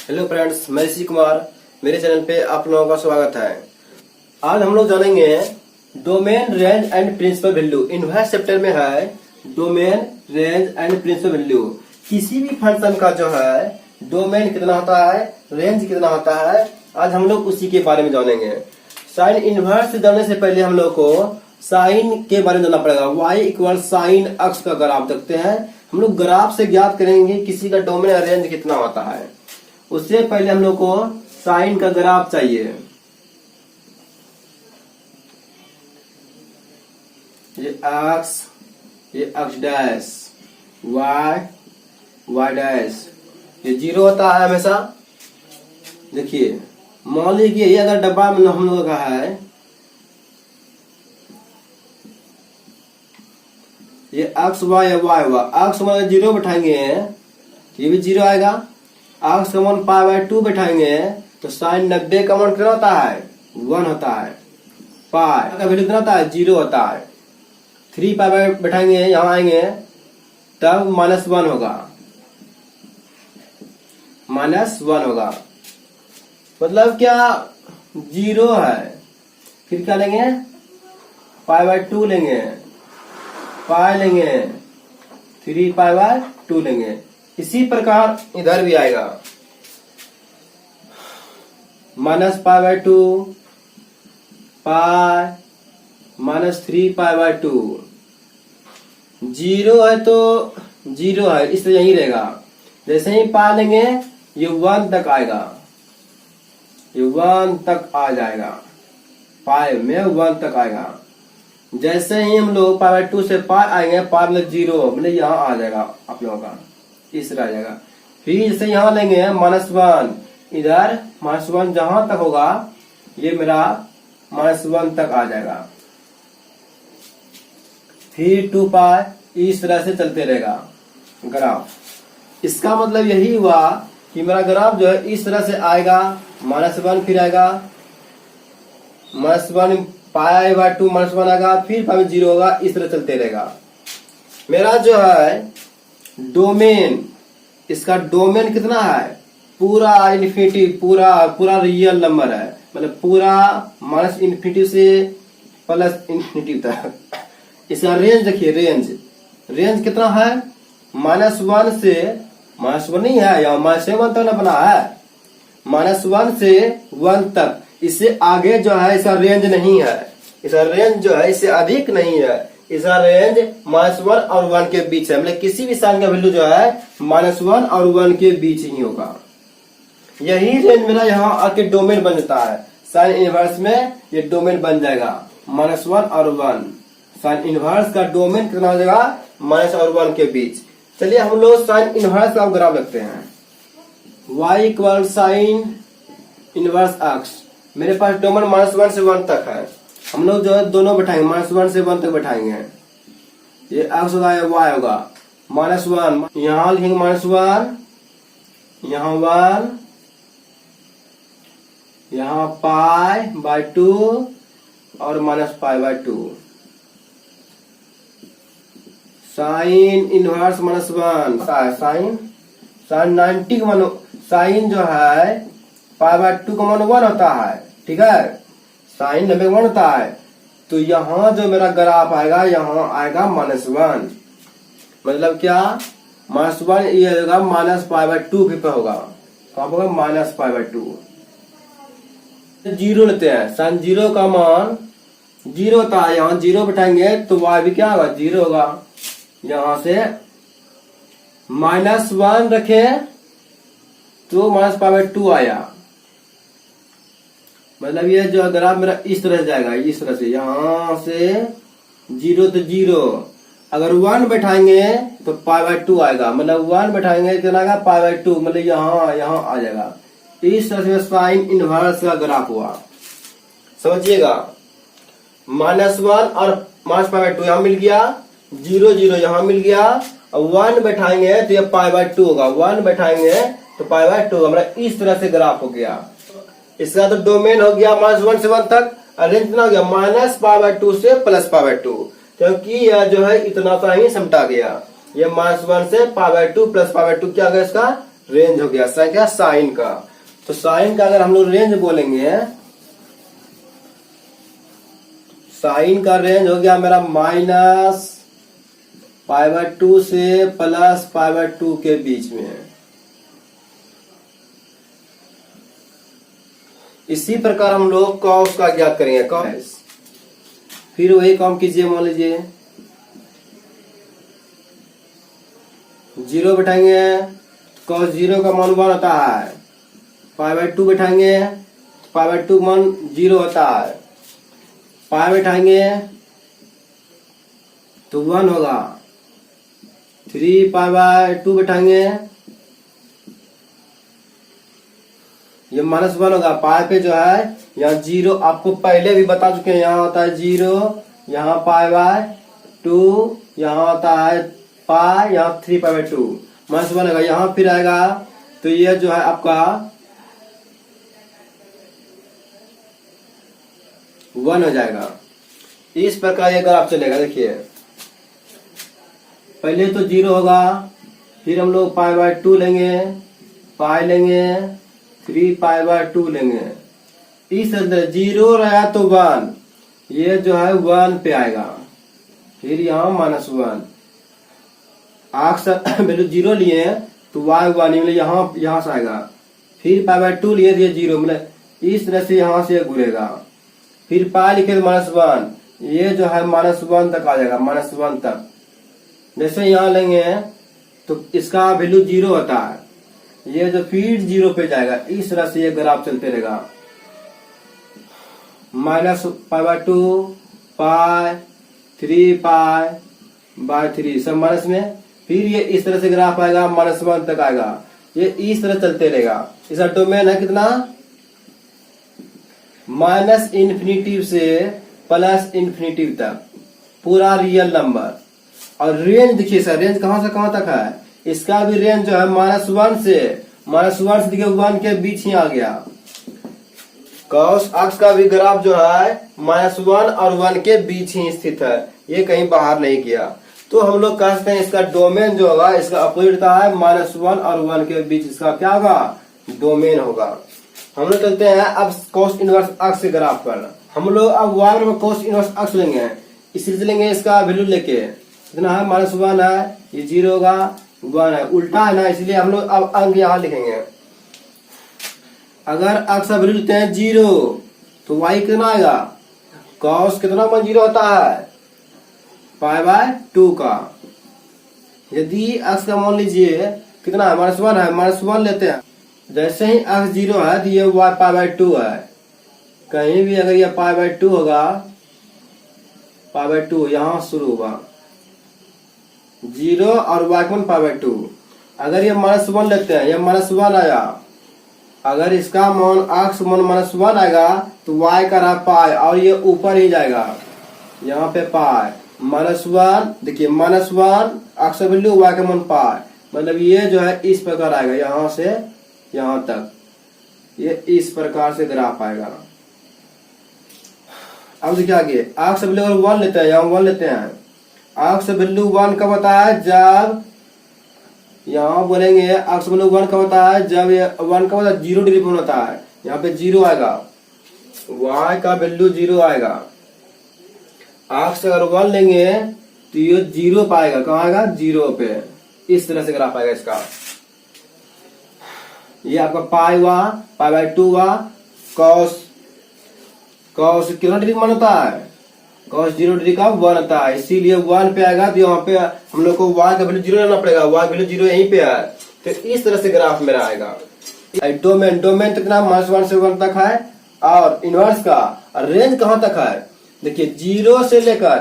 Hello friends, मैं ऋषि कुमार। मेरे channel पे आप लोगों का स्वागत है। आज हम लोग जानेंगे domain, range and principal value. Inverse chapter में है domain, range and principal value. किसी भी फंक्शन का जो है डोमेन कितना होता है, रेंज कितना होता है, आज हम लोग उसी के बारे में जानेंगे। साइन इनवर्स जानने से पहले हम लोग को साइन के बारे में जानना पड़ेगा। y इक्वल साइन अक्ष का ग्राफ देखते हैं। हम लोग ग्राफ से ज्ञात करेंगे किसी का डोमेन या रेंज कितना होता है। उससे पहले हम लोग को साइन का ग्राफ चाहिए। ये अक्ष डैश, y डैश, ये 0 होता है हमेशा। देखिए, मान लीजिए ये अगर डब्बा में हम लोग का है, ये अक्ष y है, y हुआ। अक्ष में 0 बैठाएंगे ये भी 0 आएगा। अक्ष का मान π/2 बैठाएंगे तो साइन 90 का मान कितना होता है, 1 होता है। पाई का वैल्यू कितना होता है, 0 होता है। 3π बैठाएंगे, यहाँ आएंगे तब -1 होगा, -1 होगा। मतलब क्या, 0 है। फिर क्या लेंगे, π/2 लेंगे, पाई लेंगे, 3π/2 लेंगे। इसी प्रकार इधर भी आएगा, -π/2 पाई, -3π/2। 0 है तो 0 है, इसलिए यही रहेगा। जैसे ही पाई लेंगे ये 1 तक आएगा, ये 1 तक आ जाएगा, पाई में 1 तक आएगा। जैसे ही हम लोग π/2 से पाई आएंगे, पाई मतलब 0, मतलब यहाँ आ जाएगा आप लोगों का, इस तरह आ जाएगा। फिर जैसे यहाँ लेंगे -1, इधर -1 जहां तक होगा ये मेरा -1 तक आ जाएगा। फिर 2π, इस तरह से चलते रहेगा ग्राफ। इसका मतलब यही हुआ कि मेरा ग्राफ जो है इस तरह से आएगा, -1 फिर आएगा, -1 π/2 -1 आएगा, फिर π/0 होगा, इस तरह चलते रहेगा। मेरा जो है डोमेन, इसका डोमेन कितना है, पूरा इन्फिनिटी, पूरा रियल नंबर है। मतलब पूरा -∞ से +∞ तक। इसका रेंज देखिए, रेंज कितना है, -1 से, -1 नहीं है यहाँ, -1 तक ना बना है, -1 से 1 तक। इससे आगे जो है इसका रेंज नहीं है, इसका रेंज जो है इससे अधिक नहीं है। इसका रेंज -1 और 1 के बीच है। मतलब किसी भी साइन का वैल्यू जो है -1 और 1 के बीच ही होगा। यही रेंज मेरा यहाँ आके डोमेन बन जाता है। साइन इनवर्स में ये डोमेन बन जाएगा, -1 और 1। साइन इनवर्स का डोमेन कितना हो जाएगा, -1 और 1 के बीच। चलिए हम लोग साइन इनवर्स का ग्राफ रखते हैं। y इक्वल साइन इनवर्स अक्ष। मेरे पास डोमेन -1 से 1 तक है। हम लोग जो है दोनों बैठाएंगे, -1 से 1 तक बैठाएंगे। ये अक्ष होगा, ये y होगा। -1 यहाँ लिखेंगे, -1 यहाँ 1, यहाँ π/2 और -π/2। साइन इनवर्स -1, साइन 90 का मान, साइन जो है π/2 का मान 1 होता है, ठीक है। साइन 90 का 1 होता है, तो यहाँ जो मेरा ग्राफ आएगा, यहाँ आएगा -1। मतलब क्या, -1 ये होगा, -π/2 पे होगा, कहाँ होगा, -π/2। 0 लेते हैं, साइन 0 का मान 0 होता है, यहाँ 0 बैठाएंगे तो y भी क्या होगा, 0 होगा। यहाँ से -1 रखे तो -π/2 आया। मतलब ये जो ग्राफ मेरा इस तरह से जाएगा, इस तरह से, यहाँ से 0 तो 0, अगर 1 बैठाएंगे तो π/2 आएगा। मतलब 1 बैठाएंगे कितना आएगा, π/2, मतलब यहाँ आ जाएगा। इस तरह से साइन इनवर्स का ग्राफ हुआ, समझिएगा। -1 और -π/2 यहाँ मिल गया, 0 0 यहाँ मिल गया, और 1 बैठाएंगे तो ये π/2 होगा, 1 बैठाएंगे तो π/2 होगा। मतलब इस तरह से ग्राफ हो गया। इसका तो डोमेन हो गया -1 से 1 तक, और रेंज कितना हो गया, -π/2 से +π/2, क्योंकि यह जो है इतना सा ही समटा गया। ये -1 से π/2 +π/2 क्या होगा, इसका रेंज हो गया क्या साइन का। तो साइन का अगर हम लोग रेंज बोलेंगे, साइन का रेंज हो गया मेरा -π/2 से +π/2 के बीच में। इसी प्रकार हम लोग कॉस का ज्ञात करेंगे। कॉस फिर वही काम कीजिए, मान लीजिए 0 बैठाएंगे, कॉस 0 का मान 1 होता है। π/2 बैठाएंगे, π/2 मान 0 होता है। पाई बैठाएंगे तो 1 होगा। 3π/2 बैठाएंगे, ये -1 होगा। पाई पे जो है यहाँ 0, आपको पहले भी बता चुके हैं, यहाँ होता है 0, यहाँ π/2, यहाँ होता है पाई, यहाँ 3π/2, -1 होगा। यहाँ फिर आएगा तो ये जो है आपका 1 हो जाएगा। इस प्रकार ये ग्राफ चलेगा। देखिए पहले तो 0 होगा, फिर हम लोग π/2 लेंगे, पाई लेंगे, 3π/2 लेंगे। इस तरह 0 रहा तो 1, ये जो है 1 पे आएगा। फिर यहाँ -1, आक्स वैल्यू 0 लिए तो y1 यहाँ से आएगा। फिर π/2 लिए तो 0, मतलब इस तरह से यहाँ से घूरेगा। फिर पाई लिखे -1, ये जो है -1 तक आ जाएगा, -1 तक। जैसे यहाँ लेंगे तो इसका वैल्यू 0 होता है, ये जो फिर 0 पे जाएगा। इस तरह से ये ग्राफ चलते रहेगा। -π/2, पाई, 3π/3 सब माइनस में। फिर ये इस तरह से ग्राफ आएगा, -1 तक आएगा। ये इस तरह चलते रहेगा। इसका डोमेन है कितना, -∞ से +∞ तक, पूरा रियल नंबर। और रेंज देखिए सर, रेंज कहां से कहां तक है। इसका भी रेंज जो है -1 से देखिए 1 के बीच ही आ गया। कॉस अक्ष का भी ग्राफ जो है -1 और 1 के बीच ही स्थित है, ये कहीं बाहर नहीं गया। तो हम लोग कह सकते हैं इसका डोमेन जो होगा, इसका अपोजिट है -1 और 1 के बीच, इसका क्या होगा, डोमेन होगा। हम लोग चलते हैं अब कोस इनवर्स अक्ष के ग्राफ पर। हम लोग अब y में कोस इनवर्स अक्ष लेंगे, इसी से लेंगे इसका वैल्यू लेके। कितना है, -1 है, ये 0 होगा, 1 है, उल्टा है ना, इसलिए हम लोग अब अंक यहाँ लिखेंगे। अगर अक्ष का वैल्यू लेते हैं 0 तो y कितना आएगा, कॉस कितना मान 0 होता है, π/2 का। यदि अक्ष का मान लीजिए कितना है, -1 है, -1 लेते हैं। जैसे ही अक्ष 0 है तो ये y π/2 है। कहीं भी अगर ये π/2 होगा, π/2 यहाँ शुरू होगा, 0 और y का मान π/2। अगर ये -1 लेते हैं, ये -1 आया, अगर इसका मान अक्ष मान -1 आएगा तो y का रहा पाई, और ये ऊपर ही जाएगा, यहाँ पे पाई -1। देखिए -1 अक्ष वैल्यू, y का मान पाई, मतलब ये जो है इस प्रकार आएगा, यहाँ से यहाँ तक, ये इस प्रकार से ग्राफ आएगा। अब देखिए आगे, अक्ष वैल्यू अगर 1 लेते हैं, यहाँ 1 लेते हैं। अक्ष वैल्यू 1 कब होता है, जब यहाँ बोलेंगे अक्ष वैल्यू 1 कब होता है, जब ये 1 कब होता है, 0 डिग्री पर होता है। यहाँ पे 0 आएगा, y का वैल्यू 0 आएगा। अक्ष अगर 1 लेंगे तो ये 0 पाएगा, कहाँ आएगा, 0 पे। इस तरह से ग्राफ आएगा इसका। ये आपका पाई हुआ, π/2 हुआ। कॉस कितना डिग्री मान होता है, कॉस 0 डिग्री का 1 होता है, इसीलिए 1 पे आएगा। तो यहाँ पे हम लोग को y का वैल्यू 0 लेना पड़ेगा, y वैल्यू 0 यहीं पे है। तो इस तरह से ग्राफ मेरा आएगा। डोमेन कितना, -1 से 1 तक है। और इनवर्स का रेंज कहाँ तक है, देखिए 0 से लेकर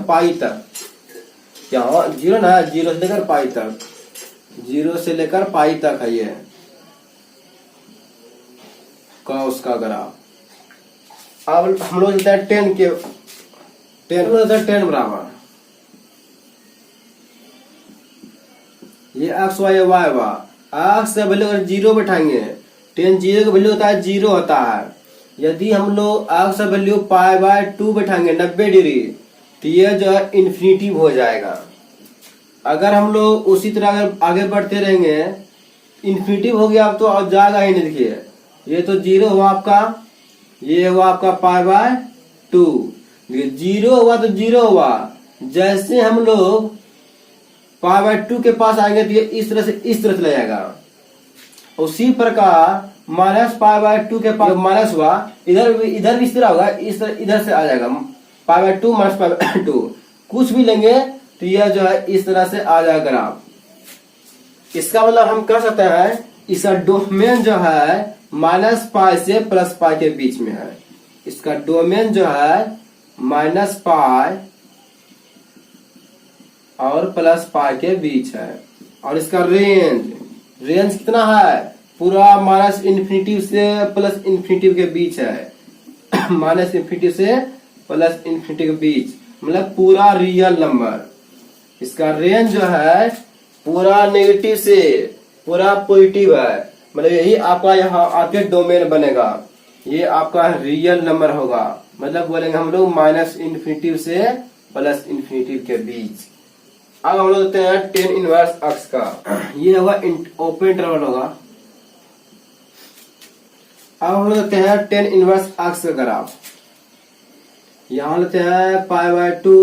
पाई तक। यहाँ 0 ना, 0 से लेकर पाई तक, 0 से लेकर पाई तक है ये कॉस का ग्राफ। अब हम लोग लेते हैं 10 के 10 बराबर, ये अक्ष हुआ, ये y हुआ। अक्ष का वैल्यू अगर 0 बैठाएंगे, 10 0 का वैल्यू होता है 0 होता है। यदि हम लोग अक्ष का वैल्यू π/2 बैठाएंगे 90 डिग्री, तो ये जो है इन्फिनिटिव हो जाएगा। अगर हम लोग उसी तरह अगर आगे बढ़ते रहेंगे इन्फिनिटिव हो गया, अब तो और जाएगा ही नहीं। देखिए ये तो जीरो हुआ आपका, ये हुआ आपका पाई बाय टू। जीरो हुआ तो जीरो हुआ, जैसे हम लोग पाई बाय टू के पास आएंगे तो ये इस तरह से इस तरह से ले जाएगा। उसी प्रकार माइनस पाई बाय टू के पास माइनस हुआ, इधर भी इस तरह होगा, इस तरह इधर से आ जाएगा पाई by to minus pi by to. कुछ भी लेंगे तो यह जो है इस तरह से आ जाएगा ग्राफ। इसका मतलब हम कह सकते हैं इसका डोमेन जो है माइनस पाई से प्लस पाई के बीच में है। इसका डोमेन जो है माइनस पाई और प्लस पाई के बीच है। और इसका रेंज कितना है, पूरा माइनस इन्फिनिटी से प्लस इन्फिनिटी के बीच है। माइनस इन्फिनिटी से प्लस इन्फिनिटी के बीच, मतलब पूरा रियल नंबर। इसका रेंज जो है पूरा नेगेटिव से पूरा पॉजिटिव है, मतलब यही आपका यहाँ आके डोमेन बनेगा। ये आपका रियल नंबर होगा, मतलब बोलेंगे हम लोग माइनस इन्फिनिटी से प्लस इन्फिनिटी के बीच। अब हम लोग देते हैं टेन इनवर्स अक्स का, ये होगा ओपन इंटरवल होगा। अब हम लोग देते हैं टेन इनवर्स अक्स का ग्राफ। यहां लेते हैं पाई by to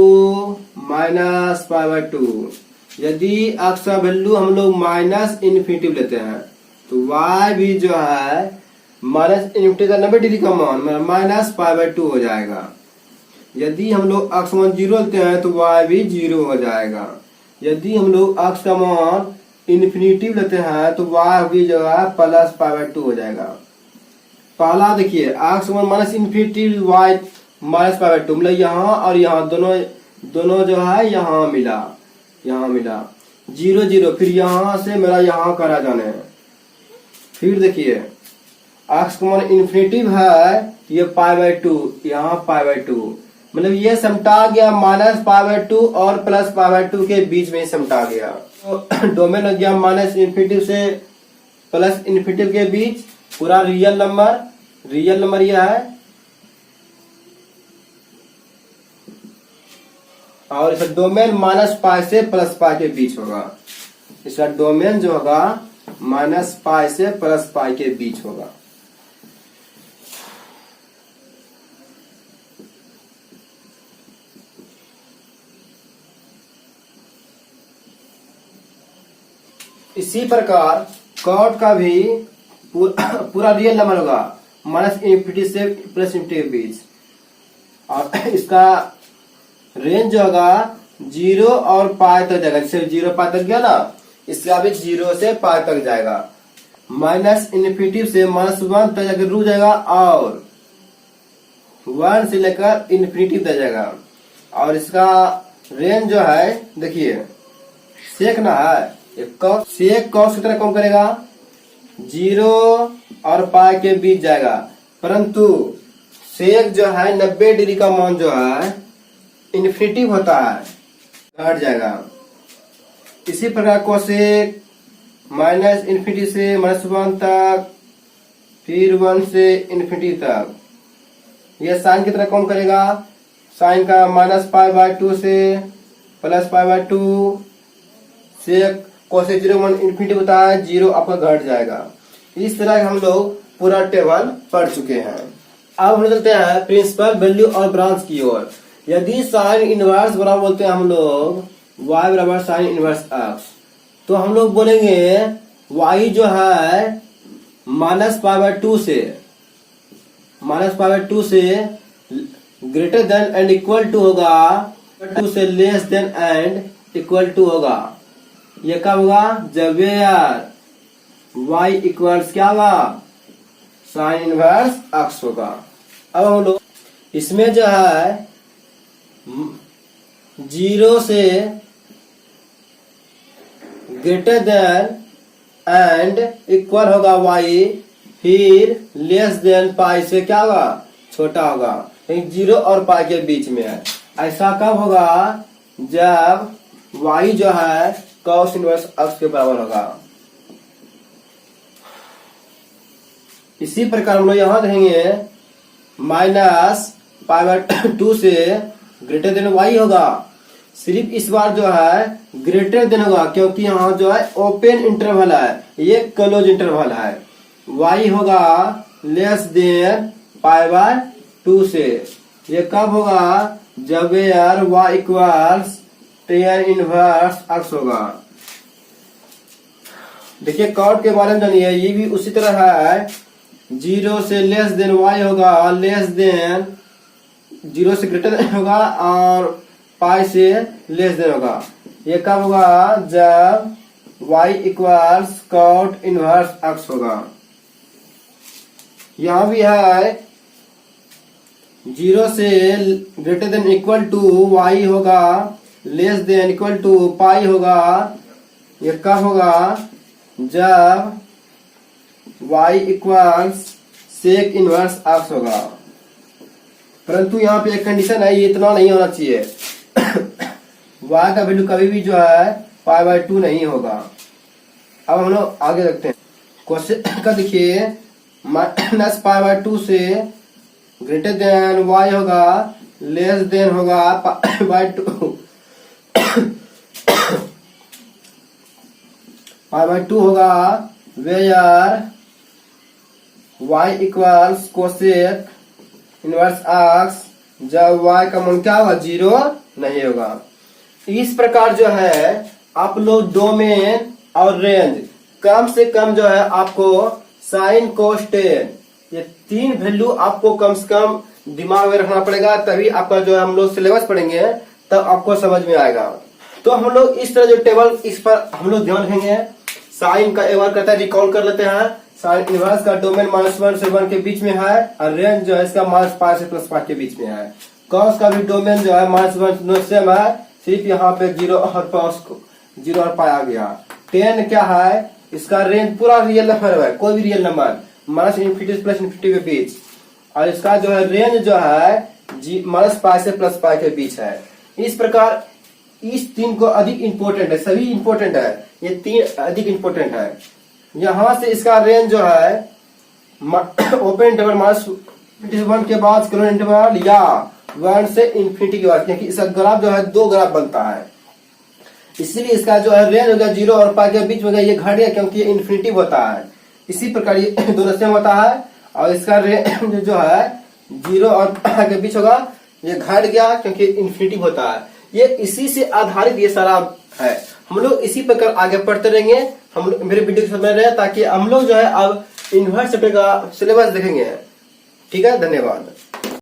minus pi by to. यदि अक्स का वैल्यू हम लोग माइनस इन्फिनिटी लेते हैं तो y भी जो है माइनस इन्फिनिटी का 90 डिग्री का मान माइनस पाई बाय टू हो जाएगा। यदि हम लोग अक्स मान जीरो लेते हैं तो y भी जीरो हो जाएगा। यदि हम लोग अक्स का मान इन्फिनिटी लेते हैं तो y भी जो है प्लस पाई बाय टू हो जाएगा। पहला देखिए अक्स मान minus infinity y minus pi by to, मतलब यहाँ और यहाँ दोनों जो है यहाँ मिला जीरो जीरो, फिर यहाँ से मेरा यहाँ करा जाने है। फिर देखिए अक्स का मान इन्फिनिटिव है, ये पाई बाय टू, यहाँ पाई बाय टू, मतलब ये समटा गया माइनस पाई बाय टू और प्लस पाई बाय टू के बीच में समटा गया। तो डोमेन हो गया माइनस इन्फिनिटिव से प्लस इन्फिनिटिव के बीच, पूरा रियल नंबर यह है। और इसका डोमेन माइनस पाई से प्लस पाई के बीच होगा। इसका डोमेन जो होगा माइनस पाई से प्लस पाई के बीच होगा। इसी प्रकार कॉट का भी पूरा रियल नंबर होगा माइनस इन्फिनिटी से प्लस इन्फिनिटी के बीच। और इसका रेंज जो होगा जीरो और पाई तक जाएगा। जैसे जीरो पाई तक गया ना, इसका भी जीरो से पाई तक जाएगा। माइनस इन्फिनिटी से माइनस वन तक जाकर रुक जाएगा और वन से लेकर इन्फिनिटी तक जाएगा। और इसका रेंज जो है देखिए सेक ना है, सेक कॉस कितना कम करेगा, जीरो और पाई के बीच जाएगा, परंतु सेक जो है 90 डिग्री का मान जो है इन्फिनिटी होता है, घट जाएगा। इसी प्रकार कोसेक माइनस इन्फिनिटी से माइनस वन तक, फिर वन से इन्फिनिटी तक, यह साइन कितना कम करेगा, साइन का माइनस पाई बाय टू से plus pi by two, sec cosec zero one infinity होता है, जीरो आपका घट जाएगा। इस तरह हम लोग पूरा टेबल पढ़ चुके हैं। अब हम चलते हैं प्रिंसिपल वैल्यू और ब्रांच की ओर। यदि साइन इनवर्स बराबर बोलते हैं हम लोग y बराबर साइन इनवर्स x, तो हम लोग बोलेंगे y जो है माइनस पाई बाय टू से greater than and equal to होगा, टू से less than and equal to होगा। ये कब होगा, जब यार y इक्वल्स क्या होगा, साइन इनवर्स x होगा। अब हम लोग इसमें जो है जीरो से ग्रेटर देन एंड इक्वल होगा y, फिर लेस देन पाई से क्या होगा, छोटा होगा, जीरो और पाई के बीच में है। ऐसा कब होगा, जब y जो है कॉस इनवर्स x के बराबर होगा। इसी प्रकार हम लोग यहां देखेंगे माइनस पाई बाय टू से ग्रेटर देन y होगा, सिर्फ इस बार जो है ग्रेटर देन होगा, क्योंकि यहाँ जो है ओपन इंटरवल है, ये क्लोज इंटरवल है। y होगा लेस देन π/2 से। ये कब होगा? जब यार y equals tan inverse x होगा। देखिए कॉट के बारे में जानिए, ये भी उसी तरह है। 0 से लेस देन y होगा, लेस देन 0 से ग्रेटर होगा और पाई से लेस देन होगा। ये कब होगा? जब y equals cot inverse x होगा। यहां भी है 0 से greater than equal to y होगा, less than equal to pi होगा। ये कब होगा? जब y equals sec inverse x होगा। परंतु यहाँ पे एक कंडीशन है, ये इतना नहीं होना चाहिए। y का वैल्यू कभी भी जो है π/2 नहीं होगा। अब हम लोग आगे रखते हैं क्वेश्चन का। देखिए -π/2 से ग्रेटर देन y होगा, लेस देन होगा π/2 π/2 होगा। Where y equals cosec inverse x, जब y का मान क्या होगा? 0 नहीं होगा। इस प्रकार जो है आप लोग डोमेन और रेंज कम से कम जो है आपको साइन कोस टेन, ये 3 वैल्यू आपको कम से कम दिमाग में रखना पड़ेगा, तभी आपका जो है हम लोग सिलेबस पढ़ेंगे तब आपको समझ में आएगा। तो हम लोग इस तरह जो टेबल, इस पर हम लोग ध्यान रखेंगे। साइन का एक बार करता है, रिकॉल कर लेते हैं। साइन इनवर्स का डोमेन -1 से 1 के बीच में है और रेंज जो है इसका -π से +π के बीच में है। कॉस का भी डोमेन जो है -1 सेम है, सिर्फ यहाँ पे 0 और π आ गया। टेन क्या है? इसका रेंज पूरा रियल नंबर है, कोई भी रियल नंबर -∞ से +∞ के बीच, और इसका जो है रेंज जो है -π से +π के बीच है। इस प्रकार इस 3 को अधिक इंपोर्टेंट है, सभी इंपोर्टेंट है, ये 3 अधिक इंपोर्टेंट है। यहां से इसका रेंज जो है ओपन इंटरवल -1 के बाद क्लोज इंटरवल या 1 से इन्फिनिटी के बाद, क्योंकि इसका ग्राफ जो है 2 ग्राफ बनता है, इसीलिए इसका जो है रेंज होगा 0 और π के बीच में, ये घट गया क्योंकि ये इन्फिनिटी होता है। इसी प्रकार ये दोनों सेम होता है, और इसका रेंज जो है 0 और π के बीच होगा, ये घट गया क्योंकि इन्फिनिटी होता है। ये इसी से आधारित ये सारा है। हम लोग इसी प्रकार आगे पढ़ते रहेंगे। हम लोग मेरे वीडियो को समझ रहे हैं, ताकि हम लोग जो है अब इन्वर्स चैप्टर का सिलेबस देखेंगे। ठीक है, धन्यवाद।